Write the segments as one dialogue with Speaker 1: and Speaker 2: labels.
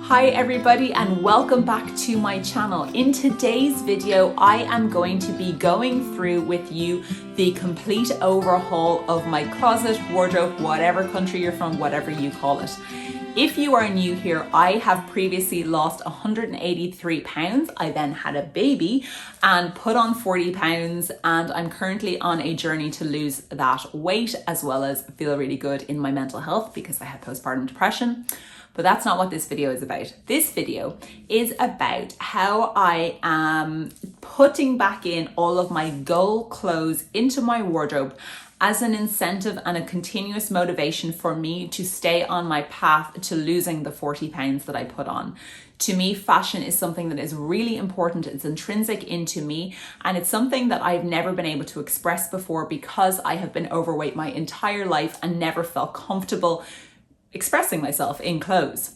Speaker 1: Hi everybody and welcome back to my channel. In today's video, I am going to be going through with you the complete overhaul of my closet, wardrobe, whatever country you're from, whatever you call it. If you are new here, I have previously lost 183 pounds. I then had a baby and put on 40 pounds, and I'm currently on a journey to lose that weight as well as feel really good in my mental health because I had postpartum depression. But that's not what this video is about. This video is about how I am putting back in all of my goal clothes into my wardrobe as an incentive and a continuous motivation for me to stay on my path to losing the 40 pounds that I put on. To me, fashion is something that is really important. It's intrinsic into me, and it's something that I've never been able to express before because I have been overweight my entire life and never felt comfortable expressing myself in clothes.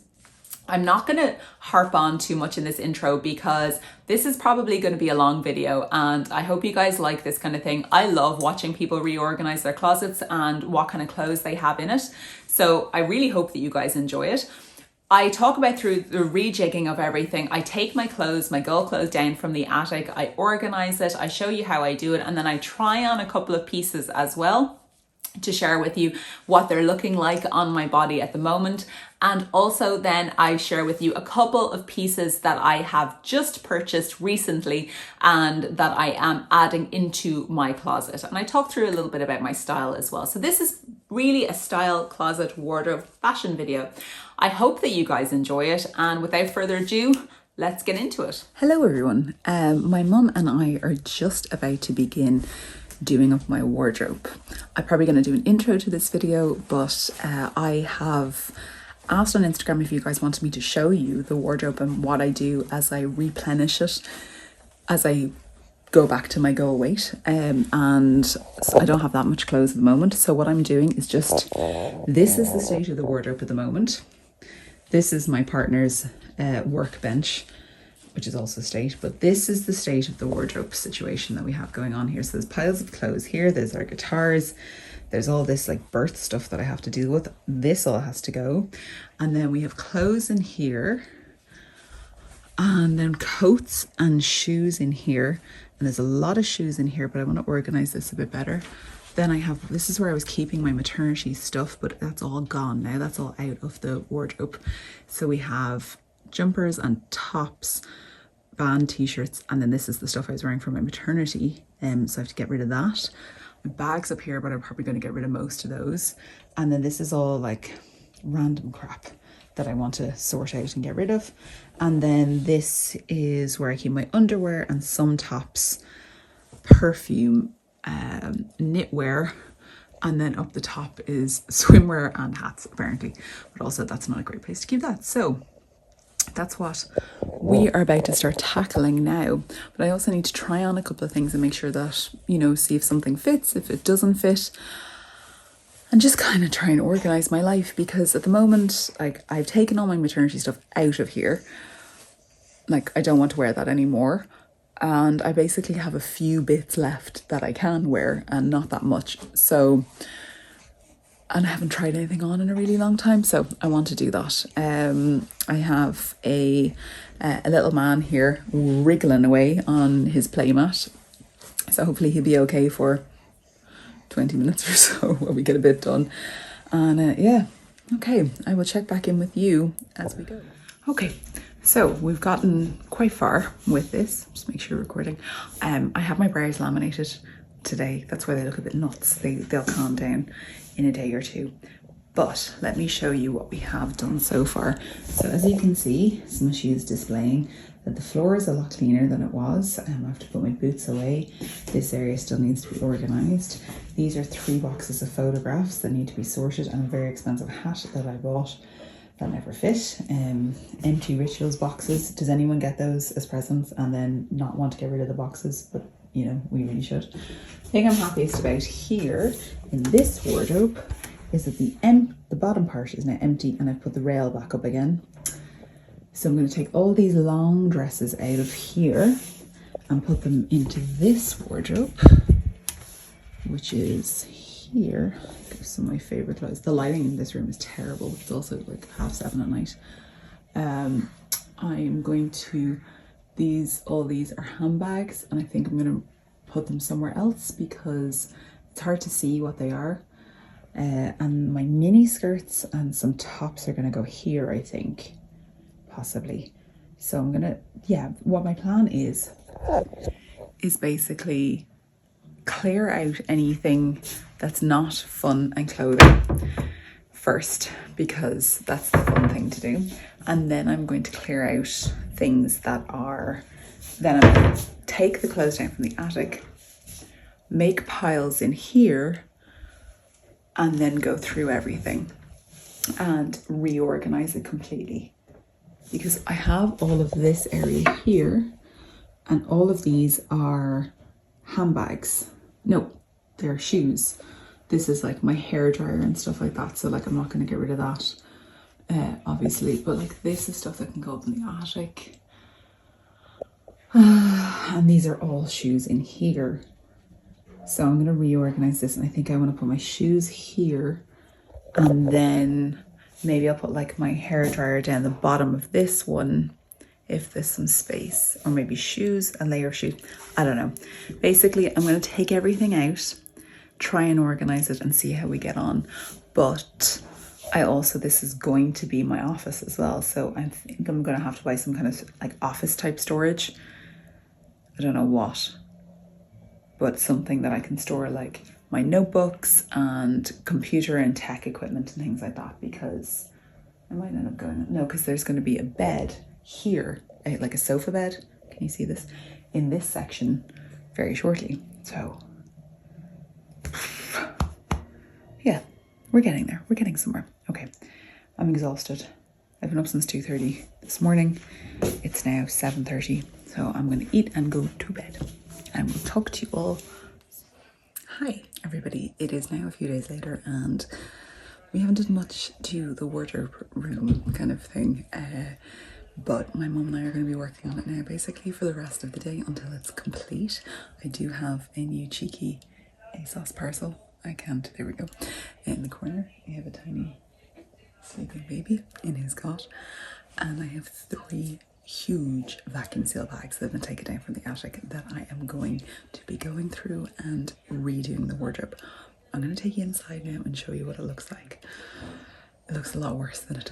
Speaker 1: I'm not going to harp on too much in this intro because this is probably going to be a long video, and I hope you guys like this kind of thing. I love watching people reorganize their closets and what kind of clothes they have in it. So I really hope that you guys enjoy it. I talk about through the rejigging of everything. I take my clothes, my goal clothes down from the attic, I organize it, I show you how I do it, and then I try on a couple of pieces as well to share with you what they're looking like on my body at the moment. And also then I share with you a couple of pieces that I have just purchased recently and that I am adding into my closet. And I talk through a little bit about my style as well. So this is really a style, closet, wardrobe, fashion video. I hope that you guys enjoy it. And without further ado, let's get into it. Hello everyone. My mum and I are just about to begin doing up my wardrobe. I'm probably going to do an intro to this video, but I have asked on Instagram if you guys wanted me to show you the wardrobe and what I do as I replenish it as I go back to my goal weight. And so I don't have that much clothes at the moment, so what I'm doing is just, this is the state of the wardrobe at the moment. This is my partner's workbench, which is also state, but this is the state of the wardrobe situation that we have going on here. So there's piles of clothes here, there's our guitars, there's all this like birth stuff that I have to deal with. This all has to go. And then we have clothes in here, and then coats and shoes in here. And there's a lot of shoes in here, but I want to organize this a bit better. Then I have, this is where I was keeping my maternity stuff, but that's all gone now. That's all out of the wardrobe. So we have jumpers and tops, band t-shirts, and then this is the stuff I was wearing for my maternity, so I have to get rid of that. My bag's up here, but I'm probably going to get rid of most of those. And then this is all like random crap that I want to sort out and get rid of. And then this is where I keep my underwear and some tops, perfume, knitwear, and then up the top is swimwear and hats apparently, but also that's not a great place to keep that. So that's what we are about to start tackling now. But I also need to try on a couple of things and make sure that, you know, see if something fits, if it doesn't fit, and just kind of try and organize my life, because at the moment, like, I've taken all my maternity stuff out of here. Like, I don't want to wear that anymore. And I basically have a few bits left that I can wear and not that much. So, and I haven't tried anything on in a really long time, so I want to do that. I have a little man here wriggling away on his playmat, so hopefully he'll be okay for 20 minutes or so while we get a bit done. And yeah, okay, I will check back in with you as we go. Okay, so we've gotten quite far with this. Just make sure you're recording. I have my brows laminated today. That's why they look a bit nuts. They'll calm down in a day or two. But let me show you what we have done so far. So as you can see, Smushy is displaying that the floor is a lot cleaner than it was. I have to put my boots away. This area still needs to be organized. These are 3 boxes of photographs that need to be sorted, and a very expensive hat that I bought that never fit. Empty rituals boxes. Does anyone get those as presents and then not want to get rid of the boxes? But you know, we really should. The thing I'm happiest about here in this wardrobe is that the bottom part is now empty, and I've put the rail back up again. So I'm going to take all these long dresses out of here and put them into this wardrobe, which is here. Some of my favorite clothes. The lighting in this room is terrible. It's also like 7:30 at night. I'm going to, all these are handbags, and I think I'm going to put them somewhere else because it's hard to see what they are. And my mini skirts and some tops are going to go here, I think, possibly. So I'm gonna, what my plan is basically clear out anything that's not fun and clothing first, because that's the fun thing to do. And then I'm going to clear out things that are, then I'm going to take the clothes down from the attic, make piles in here, and then go through everything and reorganize it completely. Because I have all of this area here, and all of these are handbags. No, they're shoes. This is like my hairdryer and stuff like that. So like, I'm not going to get rid of that, obviously. But like, this is stuff that can go up in the attic. And these are all shoes in here. So I'm going to reorganize this. And I think I want to put my shoes here. And then maybe I'll put like my hairdryer down the bottom of this one, if there's some space, or maybe shoes, a layer of shoes. I don't know. Basically, I'm going to take everything out, try and organize it and see how we get on. But this is going to be my office as well. So I think I'm going to have to buy some kind of like office type storage. I don't know what, but something that I can store like my notebooks and computer and tech equipment and things like that, because I might end up going, no, because there's going to be a bed here, like a sofa bed. Can you see this? In this section very shortly. So yeah, we're getting there. We're getting somewhere. Okay, I'm exhausted. I've been up since 2:30 this morning. It's now 7:30. So I'm going to eat and go to bed. And we'll talk to you all. Hi, everybody. It is now a few days later, and we haven't done much to the wardrobe room kind of thing. But my mum and I are going to be working on it now, basically for the rest of the day until it's complete. I do have a new cheeky ASOS parcel. There we go. In the corner, we have a tiny sleeping baby in his cot. And I have 3 huge vacuum seal bags that have been taken down from the attic that I am going to be going through and redoing the wardrobe. I'm going to take you inside now and show you what it looks like. It looks a lot worse than it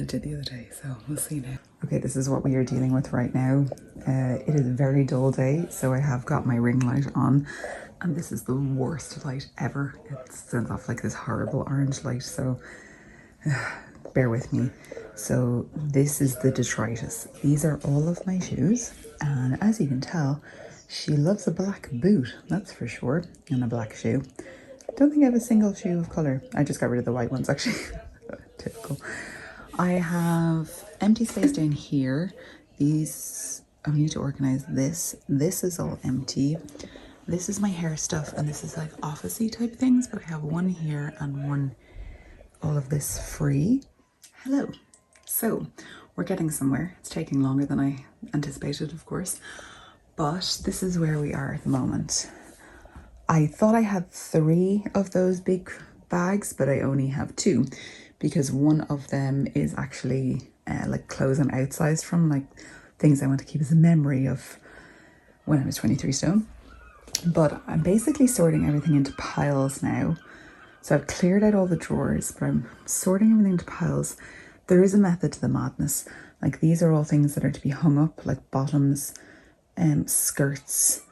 Speaker 1: did the other day, so we'll see now. Okay, this is what we are dealing with right now. It is a very dull day, so I have got my ring light on, and this is the worst light ever. It sends off like this horrible orange light, so bear with me. So this is the detritus. These are all of my shoes, and as you can tell, she loves a black boot, that's for sure, and a black shoe. Don't think I have a single shoe of colour. I just got rid of the white ones, actually. Typical. I have empty space down here. I need to organise this. This is all empty. This is my hair stuff, and this is like office-y type things, but I have one here and all of this free. Hello. So we're getting somewhere. It's taking longer than I anticipated, of course, but this is where we are at the moment. I thought I had 3 of those big bags, but I only have 2 because one of them is actually like clothes I'm outsized from, like things I want to keep as a memory of when I was 23 stone. But I'm basically sorting everything into piles now. So I've cleared out all the drawers, but I'm sorting everything into piles. There is a method to the madness. Like these are all things that are to be hung up, like bottoms, skirts,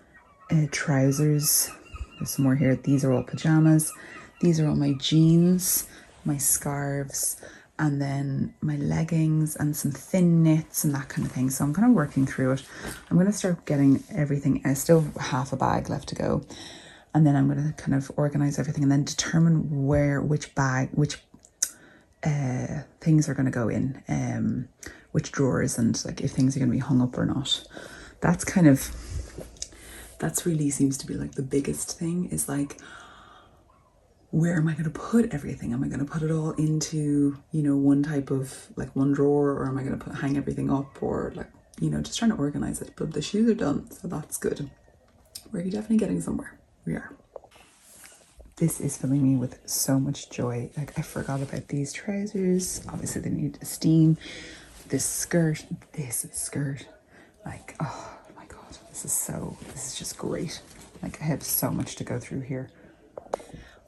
Speaker 1: trousers. There's some more here. These are all pajamas. These are all my jeans, my scarves, and then my leggings and some thin knits and that kind of thing. So I'm kind of working through it. I'm going to start getting everything. I still have half a bag left to go. And then I'm going to kind of organize everything and then determine which things are going to go in, which drawers, and like if things are going to be hung up or not. That's really seems to be like the biggest thing, is like, where am I going to put everything? Am I going to put it all into, one type of like one drawer, or am I going to hang everything up, or like, just trying to organize it. But the shoes are done, so that's good. We're definitely getting somewhere. We are. This is filling me with so much joy. Like, I forgot about these trousers. Obviously they need steam. this skirt, like, oh my God, this is just great. Like, I have so much to go through here.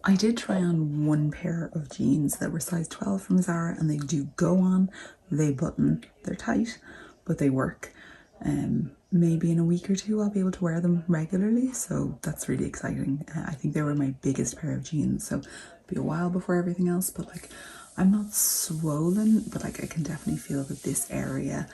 Speaker 1: I did try on one pair of jeans that were size 12 from Zara, and they do go on, they button, they're tight, but they work. Maybe in a week or two I'll be able to wear them regularly, so that's really exciting. I think they were my biggest pair of jeans, so it'll be a while before everything else, but like, I'm not swollen, but like I can definitely feel that this area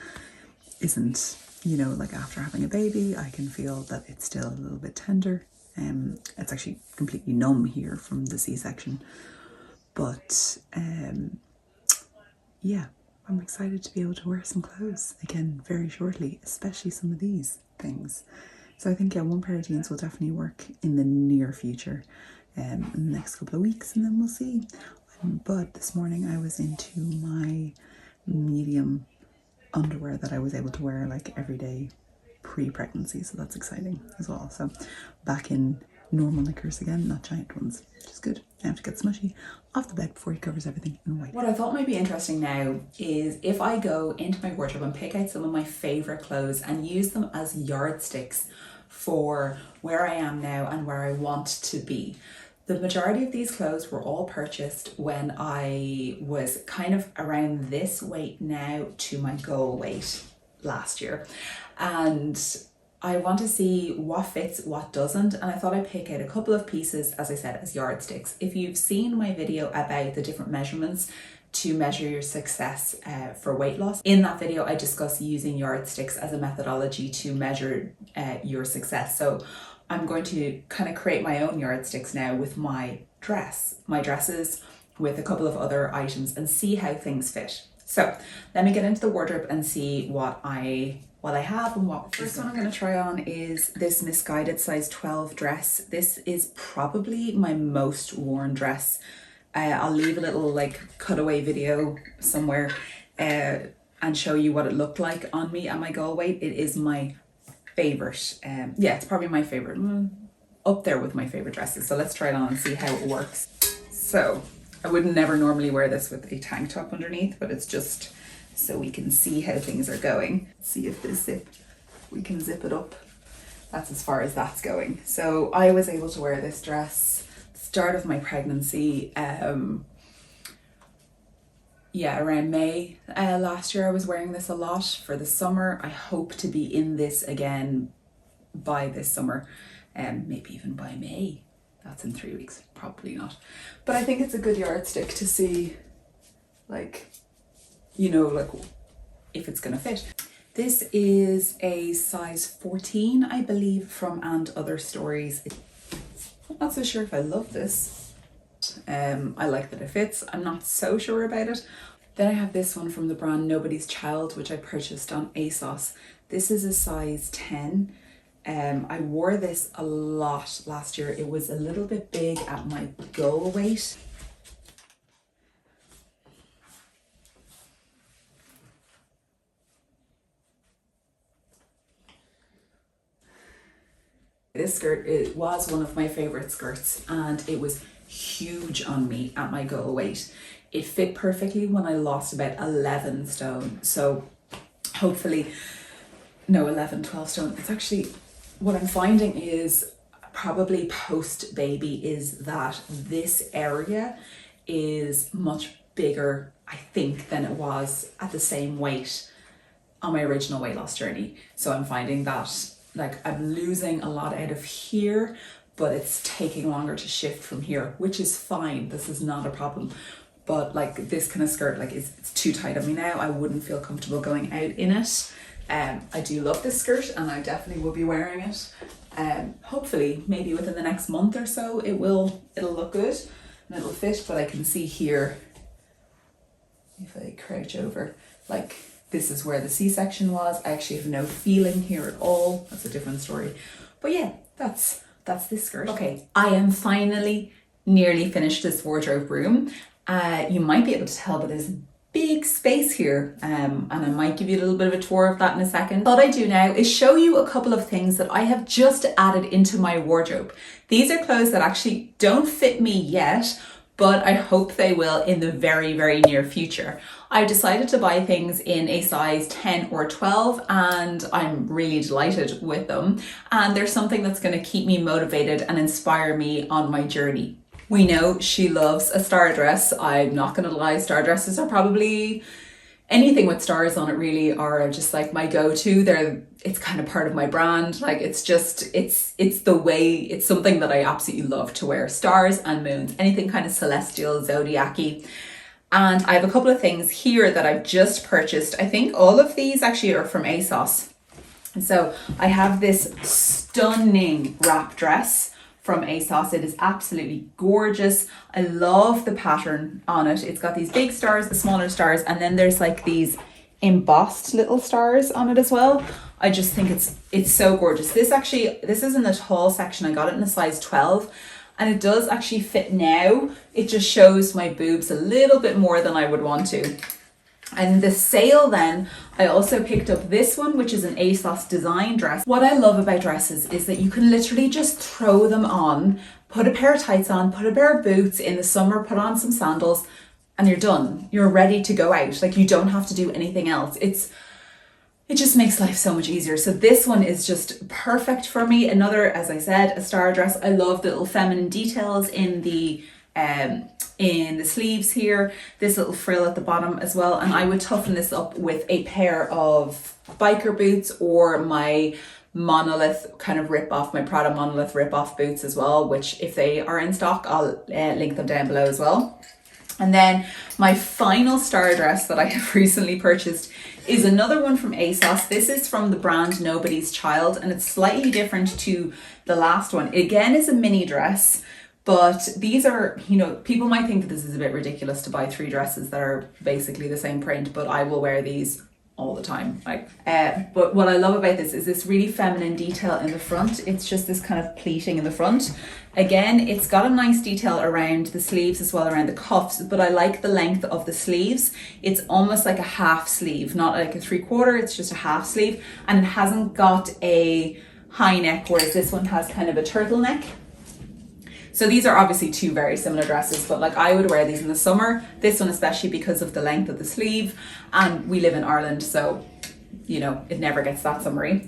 Speaker 1: isn't, you know, like after having a baby, I can feel that it's still a little bit tender. It's actually completely numb here from the C-section, but yeah, I'm excited to be able to wear some clothes again very shortly, especially some of these things. So I think, yeah, one pair of jeans will definitely work in the near future, in the next couple of weeks, and then we'll see. But this morning I was into my medium underwear that I was able to wear like every day pre-pregnancy, so that's exciting as well. So back in normal knickers again, not giant ones, which is good. I have to get Smushy off the bed before he covers everything in white. What I thought might be interesting now is if I go into my wardrobe and pick out some of my favorite clothes and use them as yardsticks for where I am now and where I want to be. The majority of these clothes were all purchased when I was kind of around this weight now to my goal weight last year. And I want to see what fits, what doesn't, and I thought I'd pick out a couple of pieces, as I said, as yardsticks. If you've seen my video about the different measurements to measure your success for weight loss, in that video I discuss using yardsticks as a methodology to measure your success. So I'm going to kind of create my own yardsticks now with my dresses, with a couple of other items, and see how things fit. So let me get into the wardrobe and see what I have and what. First one I'm going to try on is this Misguided size 12 dress. This is probably my most worn dress. I'll leave a little like cutaway video somewhere and show you what it looked like on me at my goal weight. It is my favorite. Yeah, it's probably my favorite, up there with my favorite dresses. So let's try it on and see how it works. So I would never normally wear this with a tank top underneath, but it's just so we can see how things are going. See if this we can zip it up. That's as far as that's going. So I was able to wear this dress start of my pregnancy, yeah, around May last year. I was wearing this a lot for the summer. I hope to be in this again by this summer, maybe even by May. That's in 3 weeks, probably not. But I think it's a good yardstick to see, like, you know, like if it's gonna fit. This is a size 14, I believe, from And Other Stories. I'm not so sure if I love this. I like that it fits. I'm not so sure about it. Then I have this one from the brand Nobody's Child, which I purchased on ASOS. This is a size 10. I wore this a lot last year. It was a little bit big at my goal weight. This skirt, it was one of my favorite skirts, and it was huge on me at my goal weight. It fit perfectly when I lost about 11 stone. So hopefully, no, 11, 12 stone. It's actually, what I'm finding is probably post baby is that this area is much bigger, I think, than it was at the same weight on my original weight loss journey. So I'm finding that like I'm losing a lot out of here, but it's taking longer to shift from here, which is fine. This is not a problem. But like this kind of skirt, like it's too tight on me now. I wouldn't feel comfortable going out in it. I do love this skirt and I definitely will be wearing it. Hopefully maybe within the next month or so it'll look good and it'll fit, but I can see here, if I crouch over, like this is where the C-section was. I actually have no feeling here at all. That's a different story. But yeah, that's this skirt. Okay, I am finally nearly finished this wardrobe room. You might be able to tell, but there's a big space here, and I might give you a little bit of a tour of that in a second. What I do now is show you a couple of things that I have just added into my wardrobe. These are clothes that actually don't fit me yet, but I hope they will in the very, very near future. I decided to buy things in a size 10 or 12 and I'm really delighted with them. And they're something that's going to keep me motivated and inspire me on my journey. We know she loves a star dress. I'm not going to lie, star dresses are probably, anything with stars on it really are just like my go-to. It's kind of part of my brand. Like it's the way, it's something that I absolutely love to wear. Stars and moons, anything kind of celestial, zodiac-y. And I have a couple of things here that I've just purchased. I think all of these actually are from ASOS. And so I have this stunning wrap dress from ASOS. It is absolutely gorgeous. I love the pattern on it. It's got these big stars, the smaller stars, and then there's like these embossed little stars on it as well. I just think it's so gorgeous. This is in the tall section. I got it in a size 12 and it does actually fit now. It just shows my boobs a little bit more than I would want to. And the sale then, I also picked up this one, which is an ASOS design dress. What I love about dresses is that you can literally just throw them on, put a pair of tights on, put a pair of boots in the summer, put on some sandals, and you're done. You're ready to go out. Like you don't have to do anything else. It just makes life so much easier. So this one is just perfect for me. Another, as I said, a star dress. I love the little feminine details in the sleeves here, this little frill at the bottom as well. And I would toughen this up with a pair of biker boots or my monolith kind of my Prada monolith rip-off boots as well, which if they are in stock, I'll link them down below as well. And then my final star dress that I have recently purchased is another one from ASOS. This is from the brand Nobody's Child, and it's slightly different to the last one. It again is a mini dress, but these are, people might think that this is a bit ridiculous to buy 3 dresses that are basically the same print, but I will wear these all the time. But what I love about this is this really feminine detail in the front. It's just this kind of pleating in the front. Again, it's got a nice detail around the sleeves as well, around the cuffs, but I like the length of the sleeves. It's almost like a half sleeve, not like a 3/4, it's just a half sleeve, and it hasn't got a high neck, whereas this one has kind of a turtleneck. So these are obviously 2 very similar dresses, but like I would wear these in the summer. This one especially because of the length of the sleeve, and we live in Ireland, so it never gets that summery.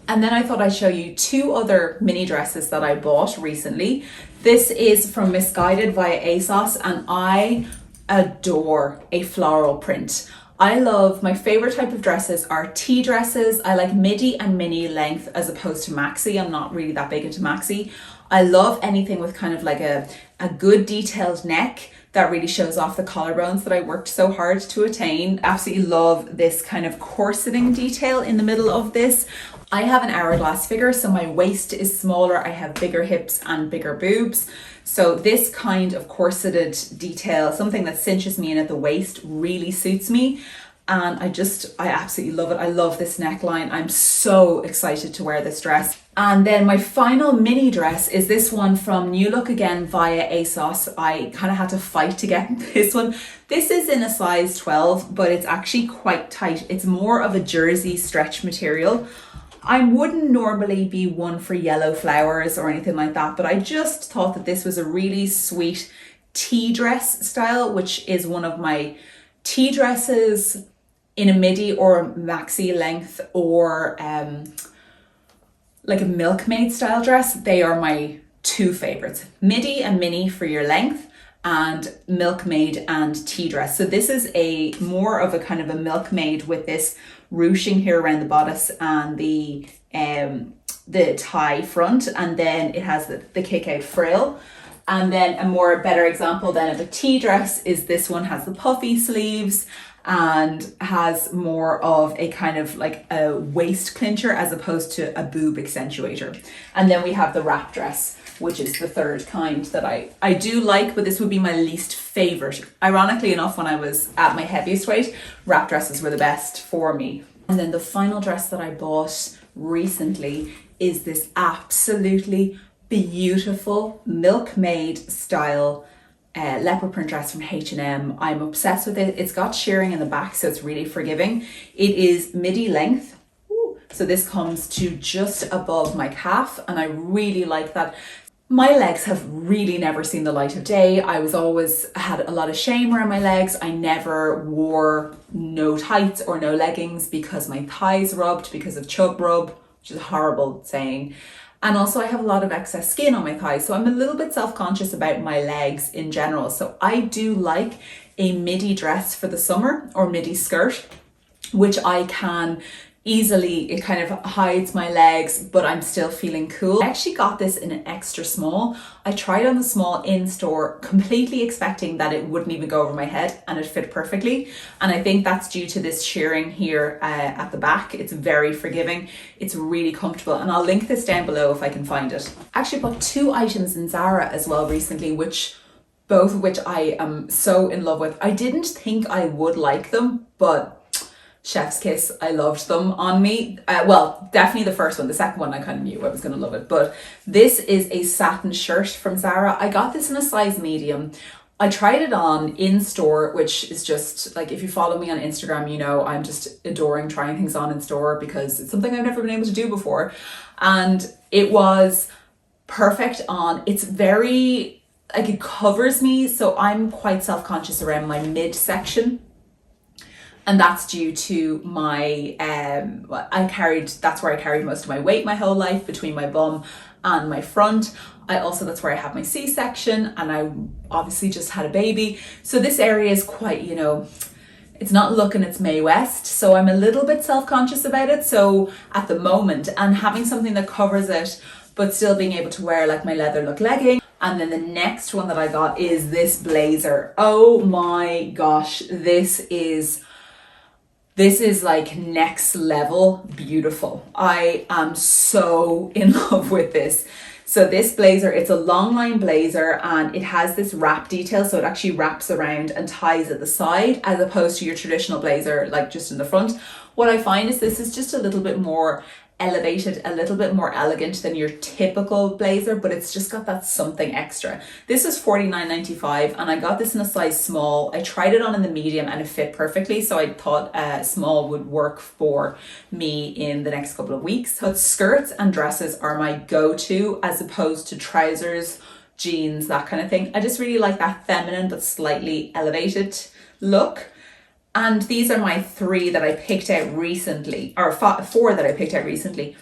Speaker 1: And then I thought I'd show you 2 other mini dresses that I bought recently. This is from Misguided via ASOS, and I adore a floral print. My favorite type of dresses are tea dresses. I like midi and mini length as opposed to maxi. I'm not really that big into maxi. I love anything with kind of like a good detailed neck that really shows off the collarbones that I worked so hard to attain. Absolutely love this kind of corseting detail in the middle of this. I have an hourglass figure, so my waist is smaller. I have bigger hips and bigger boobs. So this kind of corseted detail, something that cinches me in at the waist, really suits me. And I absolutely love it. I love this neckline. I'm so excited to wear this dress. And then my final mini dress is this one from New Look again via ASOS. I kind of had to fight to get this one. This is in a size 12, but it's actually quite tight. It's more of a jersey stretch material. I wouldn't normally be one for yellow flowers or anything like that, but I just thought that this was a really sweet tea dress style, which is one of my tea dresses in a midi or maxi length, or like a milkmaid style dress. They are my 2 favorites. Midi and mini for your length, and milkmaid and tea dress. So this is more of a kind of a milkmaid with this ruching here around the bodice and the tie front, and then it has the kick out frill. And then a better example then of a tea dress is this one has the puffy sleeves and has more of a kind of like a waist clincher as opposed to a boob accentuator. And then we have the wrap dress, which is the third kind that I do like, but this would be my least favorite. Ironically enough, when I was at my heaviest weight, wrap dresses were the best for me. And then the final dress that I bought recently is this absolutely beautiful milkmaid style leopard print dress from H&M. I'm obsessed with it. It's got shearing in the back, so it's really forgiving. It is midi length. So this comes to just above my calf, and I really like that. My legs have really never seen the light of day. I was always had a lot of shame around my legs. I never wore no tights or no leggings because my thighs rubbed, because of chub rub, which is a horrible saying. And also I have a lot of excess skin on my thighs. So I'm a little bit self-conscious about my legs in general. So I do like a midi dress for the summer, or midi skirt, which I can easily, it kind of hides my legs, but I'm still feeling cool. I actually got this in an extra small. I tried on the small in store, completely expecting that it wouldn't even go over my head, and it fit perfectly. And I think that's due to this shearing here at the back. It's very forgiving. It's really comfortable. And I'll link this down below if I can find it. I actually bought 2 items in Zara as well recently, both of which I am so in love with. I didn't think I would like them, but chef's kiss, I loved them on me. Well, definitely the first one. The second one I kind of knew I was going to love it. But this is a satin shirt from Zara. I got this in a size medium. I tried it on in store, which is just like, if you follow me on Instagram, you know I'm just adoring trying things on in store because it's something I've never been able to do before. And it was perfect on. It's very, like, it covers me. So I'm quite self-conscious around my midsection. And that's due to my, that's where I carried most of my weight my whole life, between my bum and my front. That's where I have my C-section, and I obviously just had a baby. So this area is quite, you know, it's not looking its Mae West. So I'm a little bit self-conscious about it. So at the moment, and having something that covers it, but still being able to wear like my leather look legging. And then the next one that I got is this blazer. Oh my gosh, this is like next level beautiful. I am so in love with this. So this blazer, it's a long line blazer, and it has this wrap detail. So it actually wraps around and ties at the side, as opposed to your traditional blazer, like just in the front. What I find is this is just a little bit more elevated, a little bit more elegant than your typical blazer, but it's just got that something extra. This is $49.95, and I got this in a size small. I tried it on in the medium and it fit perfectly, so I thought small would work for me in the next couple of weeks. So skirts and dresses are my go-to, as opposed to trousers, jeans, that kind of thing. I just really like that feminine but slightly elevated look. And these are my 3 that I picked out recently, or 4 that I picked out recently.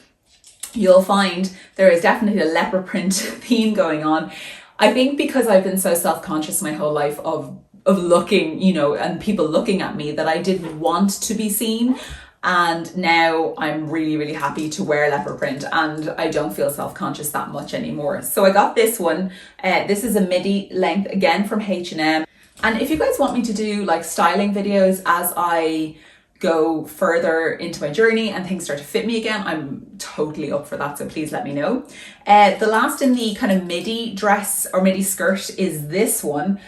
Speaker 1: You'll find there is definitely a leopard print theme going on. I think because I've been so self-conscious my whole life of looking, you know, and people looking at me, that I didn't want to be seen. And now I'm really, really happy to wear leopard print, and I don't feel self-conscious that much anymore. So I got this one. This is a midi length, again from H&M. And if you guys want me to do like styling videos as I go further into my journey and things start to fit me again, I'm totally up for that. So please let me know. The last in the kind of midi dress or midi skirt is this one.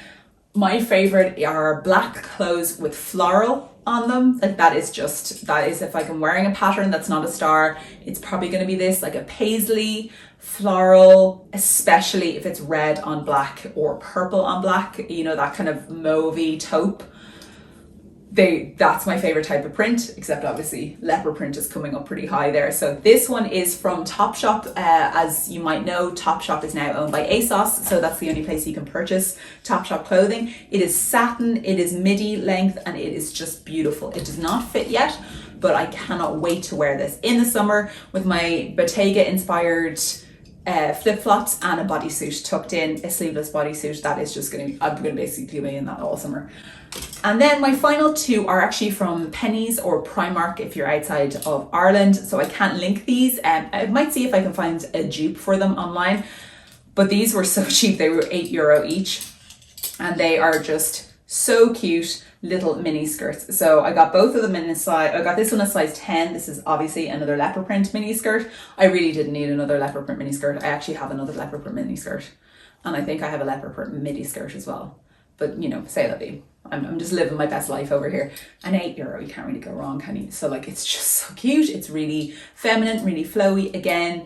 Speaker 1: My favorite are black clothes with floral on them. Like that is if like I'm wearing a pattern that's not a star, it's probably going to be this, like a paisley floral, especially if it's red on black or purple on black, you know, that kind of mauvey taupe. That's my favorite type of print, except obviously leopard print is coming up pretty high there. So this one is from Topshop. As you might know, Topshop is now owned by ASOS, so that's the only place you can purchase Topshop clothing. It is satin, it is midi length, and it is just beautiful. It does not fit yet, but I cannot wait to wear this in the summer with my Bottega inspired flip-flops and a bodysuit tucked in, a sleeveless bodysuit. That is just I'm gonna basically be in that all summer. And then my final 2 are actually from Pennies or Primark if you're outside of Ireland, so I can't link these. I might see if I can find a dupe for them online, but these were so cheap. They were €8 each, and they are just so cute little mini skirts. So I got both of them in a size. I got this one a size 10. This is obviously another leopard print mini skirt. I really didn't need another leopard print mini skirt. I actually have another leopard print mini skirt, and I think I have a leopard print midi skirt as well. But you know, say that be. I'm just living my best life over here. And €8, you can't really go wrong, can you? So like, it's just so cute. It's really feminine, really flowy. Again,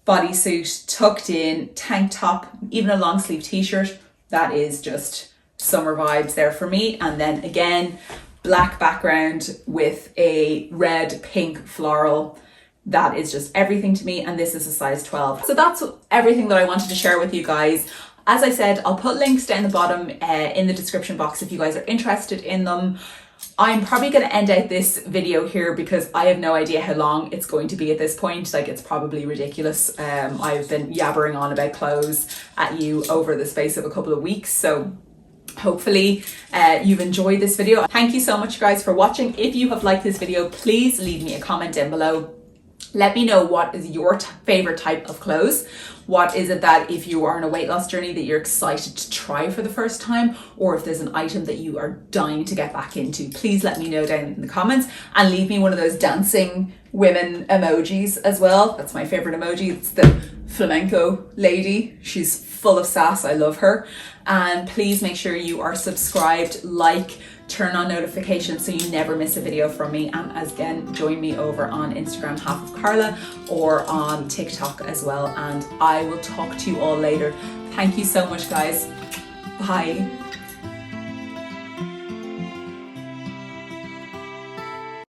Speaker 1: bodysuit tucked in, tank top, even a long sleeve t-shirt. That is just summer vibes there for me. And then again, black background with a red pink floral. that is just everything to me, and this is a size 12. So that's everything that I wanted to share with you guys. As I said, I'll put links down the bottom in the description box if you guys are interested in them. I'm probably going to end out this video here because I have no idea how long it's going to be at this point. Like, it's probably ridiculous. I've been yabbering on about clothes at you over the space of a couple of weeks. So hopefully you've enjoyed this video. Thank you so much, guys, for watching. If you have liked this video, please leave me a comment down below. Let me know what is your favorite type of clothes. What is it that, if you are on a weight loss journey, that you're excited to try for the first time, or if there's an item that you are dying to get back into, please let me know down in the comments, and leave me one of those dancing women emojis as well. That's my favorite emoji. It's the flamenco lady. She's full of sass. I love her. And please make sure you are subscribed, like, turn on notifications so you never miss a video from me. And again, join me over on Instagram, HalfofCarla, or on TikTok as well. And I will talk to you all later. Thank you so much, guys. Bye.